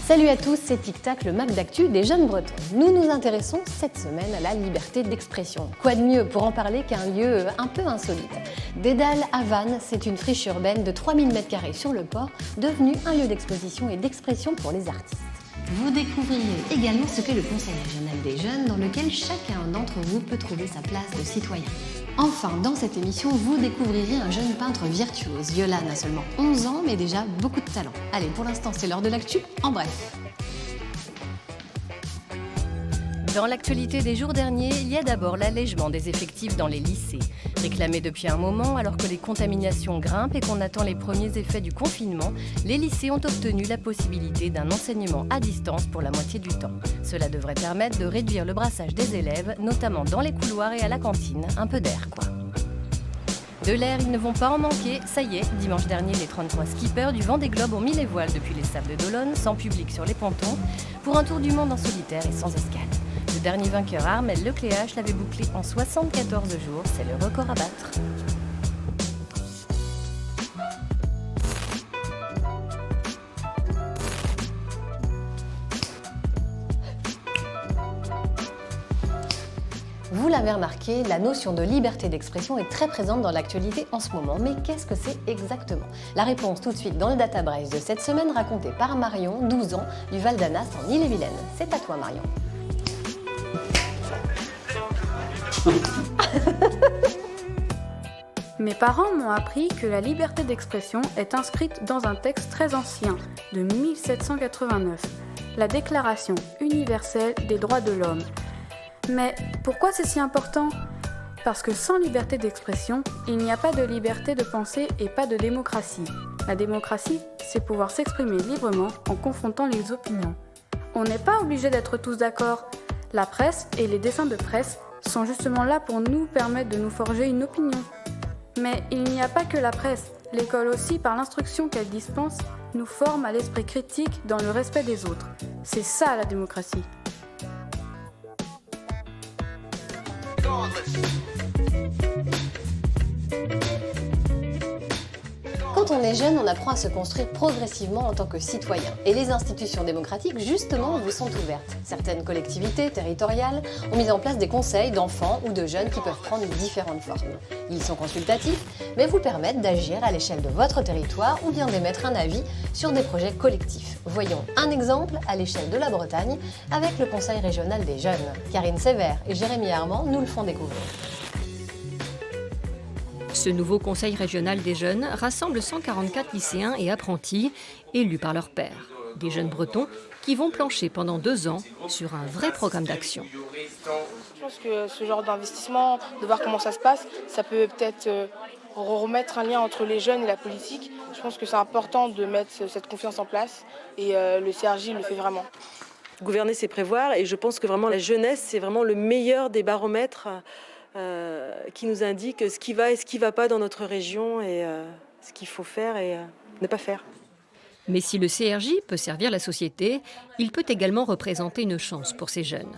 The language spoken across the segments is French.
Salut à tous, c'est Tic Tac, le Mac d'actu des jeunes bretons. Nous nous intéressons cette semaine à la liberté d'expression. Quoi de mieux pour en parler qu'un lieu un peu insolite. Dédale à Vannes, c'est une friche urbaine de 3000 m² sur le port, devenue un lieu d'exposition et d'expression pour les artistes. Vous découvrirez également ce qu'est le Conseil régional des jeunes, dans lequel chacun d'entre vous peut trouver sa place de citoyen. Enfin, dans cette émission, vous découvrirez un jeune peintre virtuose. Yolan a seulement 11 ans, mais déjà beaucoup de talent. Allez, pour l'instant, c'est l'heure de l'actu, en bref. Dans l'actualité des jours derniers, il y a d'abord l'allègement des effectifs dans les lycées. Réclamé depuis un moment, alors que les contaminations grimpent et qu'on attend les premiers effets du confinement, les lycées ont obtenu la possibilité d'un enseignement à distance pour la moitié du temps. Cela devrait permettre de réduire le brassage des élèves, notamment dans les couloirs et à la cantine. Un peu d'air, quoi. De l'air, ils ne vont pas en manquer. Ça y est, dimanche dernier, les 33 skippers du Vendée Globe ont mis les voiles depuis les sables de d'Olonne, sans public sur les pontons, pour un tour du monde en solitaire et sans escale. Le dernier vainqueur, Armel Lecléache, l'avait bouclé en 74 jours. C'est le record à battre. Vous l'avez remarqué, la notion de liberté d'expression est très présente dans l'actualité en ce moment. Mais qu'est-ce que c'est exactement? La réponse tout de suite dans le Data Brace de cette semaine, racontée par Marion, 12 ans, du Val d'Anas en Ille-et-Vilaine. C'est à toi, Marion. Mes parents m'ont appris que la liberté d'expression est inscrite dans un texte très ancien, de 1789, la Déclaration universelle des droits de l'homme. Mais pourquoi c'est si important ? Parce que sans liberté d'expression, il n'y a pas de liberté de pensée et pas de démocratie. La démocratie, c'est pouvoir s'exprimer librement en confrontant les opinions. On n'est pas obligé d'être tous d'accord. La presse et les dessins de presse sont justement là pour nous permettre de nous forger une opinion. Mais il n'y a pas que la presse. L'école aussi, par l'instruction qu'elle dispense, nous forme à l'esprit critique dans le respect des autres. C'est ça la démocratie. Quand on est jeune, on apprend à se construire progressivement en tant que citoyen. Et les institutions démocratiques, justement, vous sont ouvertes. Certaines collectivités territoriales ont mis en place des conseils d'enfants ou de jeunes qui peuvent prendre différentes formes. Ils sont consultatifs, mais vous permettent d'agir à l'échelle de votre territoire ou bien d'émettre un avis sur des projets collectifs. Voyons un exemple à l'échelle de la Bretagne avec le Conseil régional des jeunes. Karine Sévère et Jérémy Armand nous le font découvrir. Ce nouveau Conseil régional des jeunes rassemble 144 lycéens et apprentis élus par leurs pairs. Des jeunes bretons qui vont plancher pendant 2 ans sur un vrai programme d'action. Je pense que ce genre d'investissement, de voir comment ça se passe, ça peut peut-être remettre un lien entre les jeunes et la politique. Je pense que c'est important de mettre cette confiance en place et le CRJ le fait vraiment. Gouverner, c'est prévoir et je pense que vraiment la jeunesse, c'est vraiment le meilleur des baromètres qui nous indique ce qui va et ce qui ne va pas dans notre région et ce qu'il faut faire et ne pas faire. Mais si le CRJ peut servir la société, il peut également représenter une chance pour ces jeunes.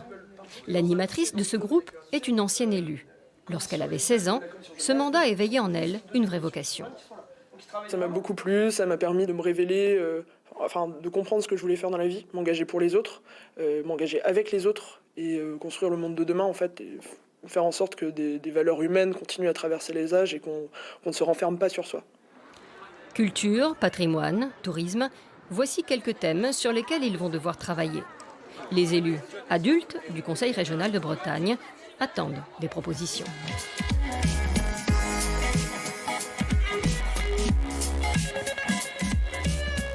L'animatrice de ce groupe est une ancienne élue. Lorsqu'elle avait 16 ans, ce mandat éveillait en elle une vraie vocation. Ça m'a beaucoup plu, ça m'a permis de me révéler, de comprendre ce que je voulais faire dans la vie, m'engager pour les autres, m'engager avec les autres et construire le monde de demain en fait. Et faire en sorte que des valeurs humaines continuent à traverser les âges et qu'on ne se renferme pas sur soi. Culture, patrimoine, tourisme, voici quelques thèmes sur lesquels ils vont devoir travailler. Les élus adultes du Conseil régional de Bretagne attendent des propositions.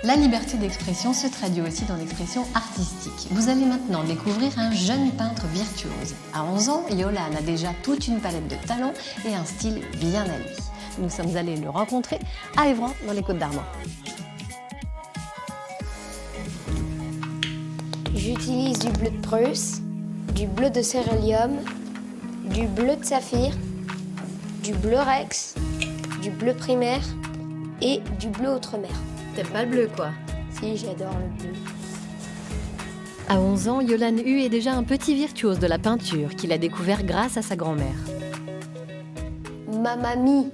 La liberté d'expression se traduit aussi dans l'expression artistique. Vous allez maintenant découvrir un jeune peintre virtuose. À 11 ans, Yolan a déjà toute une palette de talents et un style bien à lui. Nous sommes allés le rencontrer à Évran, dans les Côtes-d'Armor. J'utilise du bleu de Prusse, du bleu de cérélium, du bleu de saphir, du bleu Rex, du bleu primaire et du bleu Outremer. T'aimes pas le bleu, quoi? Si, j'adore le bleu. À 11 ans, Yolan Hu est déjà un petit virtuose de la peinture qu'il a découvert grâce à sa grand-mère. Ma mamie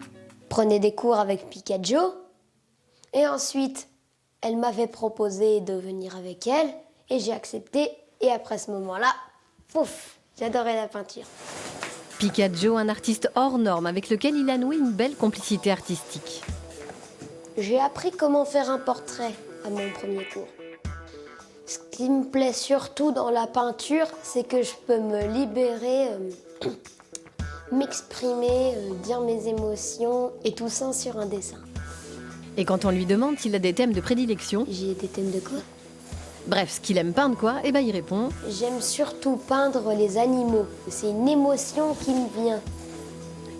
prenait des cours avec Picasso et ensuite Elle m'avait proposé de venir avec elle et j'ai accepté. Et après ce moment-là, pouf, j'adorais la peinture. Picaggio, un artiste hors norme avec lequel il a noué une belle complicité artistique. J'ai appris comment faire un portrait à mon premier cours. Ce qui me plaît surtout dans la peinture, c'est que je peux me libérer, m'exprimer, dire mes émotions et tout ça sur un dessin. Et quand on lui demande s'il a des thèmes de prédilection, J'ai des thèmes de quoi? bref, ce qu'il aime peindre quoi, eh ben il répond J'aime surtout peindre les animaux. C'est une émotion qui me vient.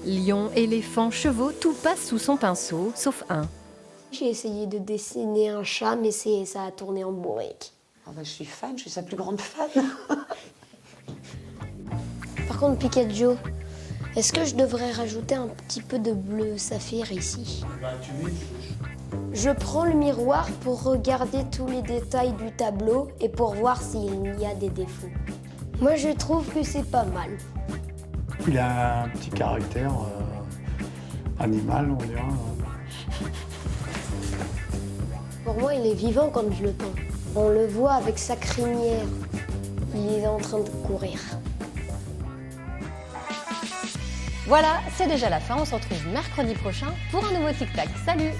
lion, éléphant, chevaux, tout passe sous son pinceau, sauf un. J'ai essayé de dessiner un chat, mais ça a tourné en bourrique. Ah bah, je suis fan, je suis sa plus grande fan. Par contre, Picaggio, est-ce que je devrais rajouter un petit peu de bleu saphir ici? Je prends le miroir pour regarder tous les détails du tableau et pour voir s'il y a des défauts. Moi, je trouve que c'est pas mal. Il a un petit caractère animal, on dirait. Pour moi, il est vivant quand je le peins. On le voit avec sa crinière. Il est en train de courir. Voilà, c'est déjà la fin, on se retrouve mercredi prochain pour un nouveau Tic Tac. Salut!